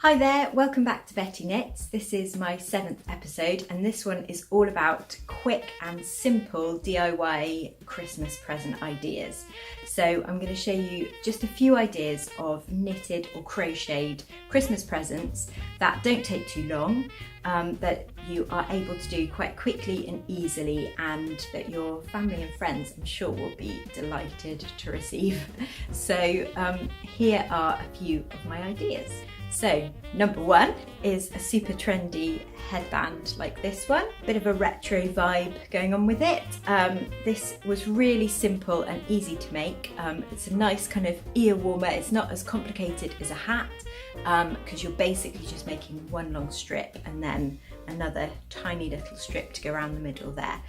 Hi there, welcome back to Betty Knits. This is my 7th episode and this one is all about quick and simple DIY Christmas present ideas. So I'm going to show you just a few ideas of knitted or crocheted Christmas presents that don't take too long, that you are able to do quite quickly and easily, and that your family and friends I'm sure will be delighted to receive. So here are a few of my ideas. So number one is a super trendy headband like this one, bit of a retro vibe going on with it. This was really simple and easy to make. It's a nice kind of ear warmer. It's not as complicated as a hat because you're basically just making one long strip and then another tiny little strip to go around the middle there.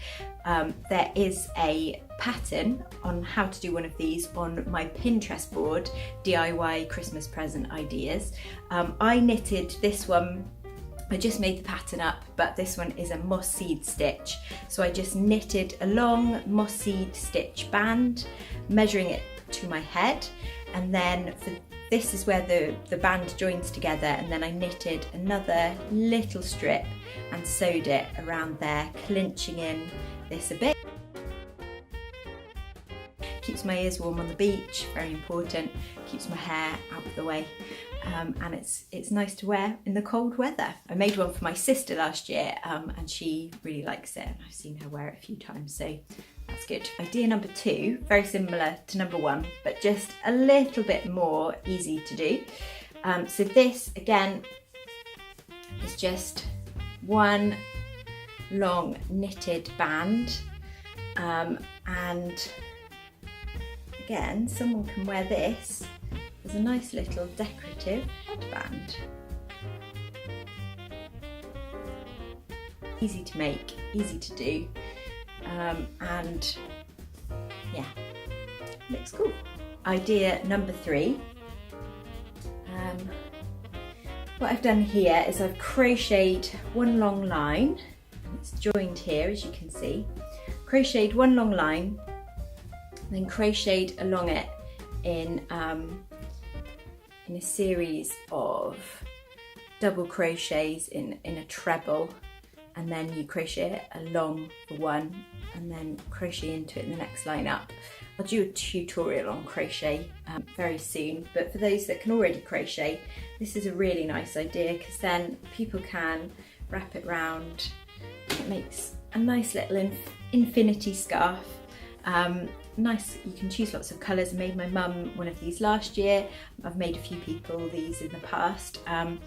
There is a pattern on how to do one of these on my Pinterest board, DIY Christmas present ideas. I knitted this one, I just made the pattern up, but this one is a moss seed stitch. So I just knitted a long moss seed stitch band, measuring it to my head, and then this is where the band joins together, and then I knitted another little strip and sewed it around there, clinching in this a bit. Keeps my ears warm on the beach, very important, keeps my hair out of the way, and it's nice to wear in the cold weather. I made one for my sister last year and she really likes it, and I've seen her wear it a few times, so that's good. Idea number two, very similar to number one, but just a little bit more easy to do. So this again is just one long knitted band, and again someone can wear this as a nice little decorative headband. Easy to make, easy to do. And yeah, looks cool. Idea number three. What I've done here is I've crocheted one long line, and it's joined here as you can see. Crocheted one long line, then crocheted along it in a series of double crochets in a treble, and then you crochet it along for one and then crochet into it in the next line up. I'll do a tutorial on crochet very soon, but for those that can already crochet, this is a really nice idea because then people can wrap it round. It makes a nice little infinity scarf. Nice, you can choose lots of colours. I made my mum one of these last year. I've made a few people these in the past, and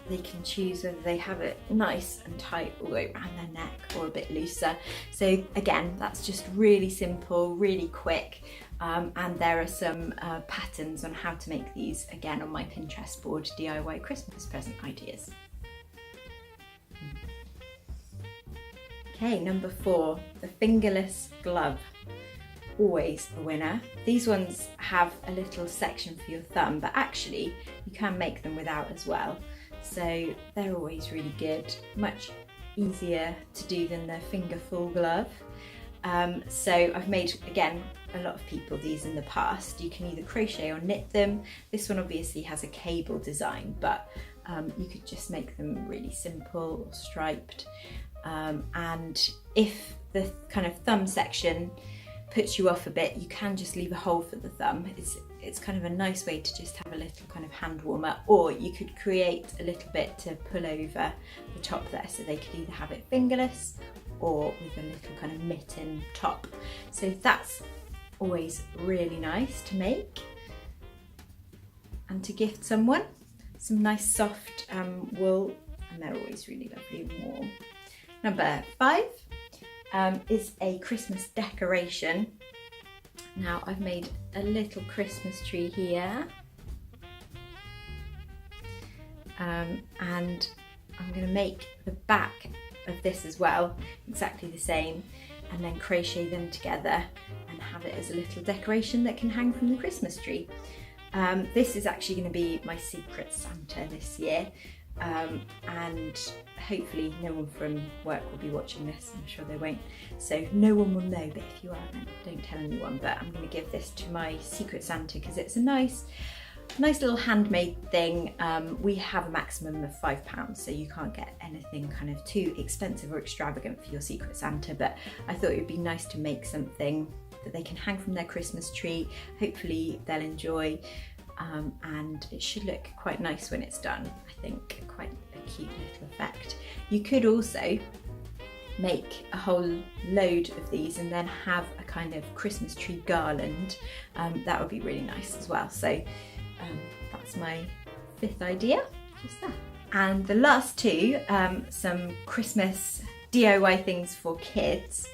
they can choose whether they have it nice and tight all the way around their neck or a bit looser. So again, that's just really simple, really quick, and there are some patterns on how to make these again on my Pinterest board, DIY Christmas present ideas. Okay, number four, the fingerless glove. Always a winner. These ones have a little section for your thumb, but actually you can make them without as well. So they're always really good, much easier to do than the finger full glove. So I've made, again, a lot of people these in the past. You can either crochet or knit them. This one obviously has a cable design, but you could just make them really simple or striped. And if the kind of thumb section puts you off a bit, you can just leave a hole for the thumb. It's kind of a nice way to just have a little kind of hand warmer, or you could create a little bit to pull over the top there, so they could either have it fingerless or with a little kind of mitten top. So that's always really nice to make and to gift someone. Some nice soft wool, and they're always really lovely and warm. Number five is a Christmas decoration. Now I've made a little Christmas tree here, and I'm going to make the back of this as well exactly the same, and then crochet them together and have it as a little decoration that can hang from the Christmas tree. This is actually going to be my secret Santa this year. And hopefully no one from work will be watching this. I'm sure they won't, so no one will know, but if you are, then don't tell anyone. But I'm going to give this to my secret Santa because it's a nice Nice little handmade thing. We have a maximum of £5, so you can't get anything kind of too expensive or extravagant for your Secret Santa, but I thought it would be nice to make something that they can hang from their Christmas tree. Hopefully they'll enjoy, and it should look quite nice when it's done. I think quite a cute little effect. You could also make a whole load of these and then have a kind of Christmas tree garland. That would be really nice as well. So that's my 5th idea, just there. And the last 2, some Christmas DIY things for kids.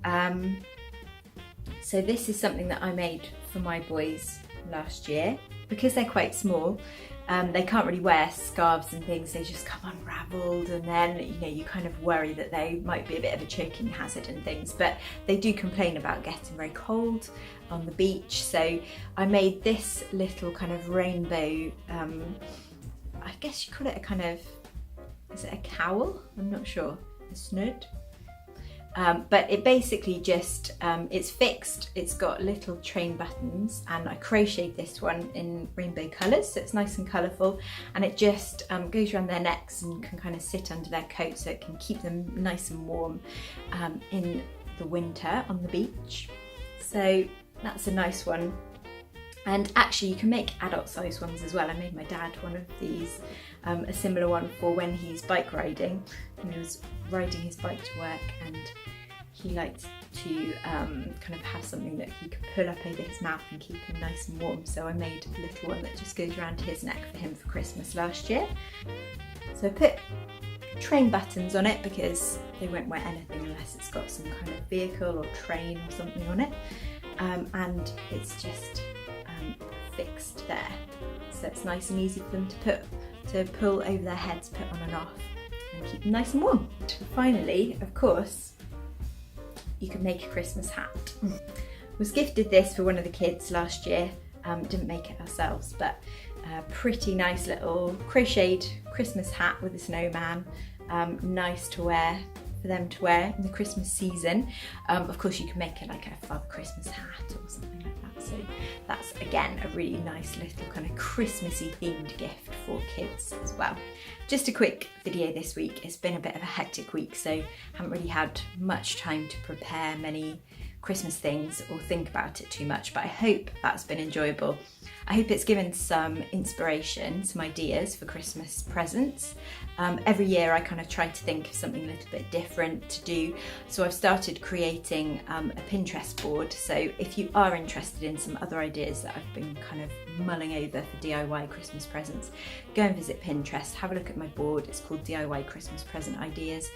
So this is something that I made for my boys last year. Because they're quite small, they can't really wear scarves and things, they just come unravelled, and then you kind of worry that they might be a bit of a choking hazard and things, but they do complain about getting very cold on the beach. So I made this little kind of rainbow, I guess you call it a kind of, is it a cowl? I'm not sure, a snood. But it basically just, it's fixed, it's got little train buttons, and I crocheted this one in rainbow colours, so it's nice and colourful, and it just goes around their necks and can kind of sit under their coat, so it can keep them nice and warm in the winter on the beach. So that's a nice one. And actually you can make adult size ones as well. I made my dad one of these, a similar one for when he's bike riding. And he was riding his bike to work, and he liked to kind of have something that he could pull up over his mouth and keep him nice and warm. So I made a little one that just goes around his neck for him for Christmas last year. So I put train buttons on it because they won't wear anything unless it's got some kind of vehicle or train or something on it. And it's just fixed there, so it's nice and easy for them to pull over their heads, put on and off, and keep them nice and warm. Finally, of course, you can make a Christmas hat. Was gifted this for one of the kids last year. Didn't make it ourselves, but a pretty nice little crocheted Christmas hat with a snowman. Nice to wear, for them to wear in the Christmas season. Of course you can make it like a Father Christmas hat or something like that. So that's again a really nice little kind of Christmassy themed gift for kids as well. Just a quick video this week. It's been a bit of a hectic week, so haven't really had much time to prepare many Christmas things or think about it too much, but I hope that's been enjoyable. I hope it's given some inspiration, some ideas for Christmas presents. Every year I kind of try to think of something a little bit different to do, so I've started creating a Pinterest board. So if you are interested in some other ideas that I've been kind of mulling over for DIY Christmas presents, go and visit Pinterest, have a look at my board. It's called DIY Christmas Present Ideas.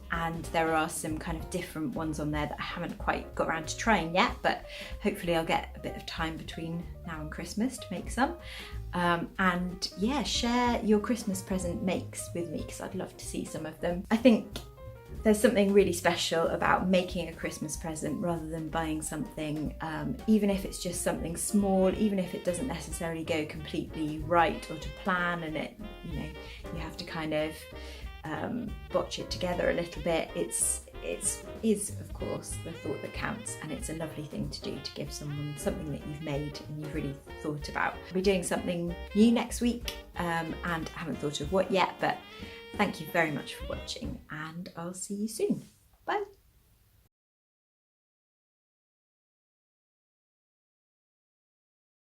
And there are some kind of different ones on there that I haven't quite got around to trying yet, but hopefully I'll get a bit of time between now and Christmas to make some. And yeah, share your Christmas present makes with me because I'd love to see some of them. I think there's something really special about making a Christmas present rather than buying something, even if it's just something small, even if it doesn't necessarily go completely right or to plan, and it, you have to kind of botch it together a little bit. It is of course the thought that counts, and it's a lovely thing to do, to give someone something that you've made and you've really thought about. I'll be doing something new next week, and I haven't thought of what yet, but thank you very much for watching, and I'll see you soon.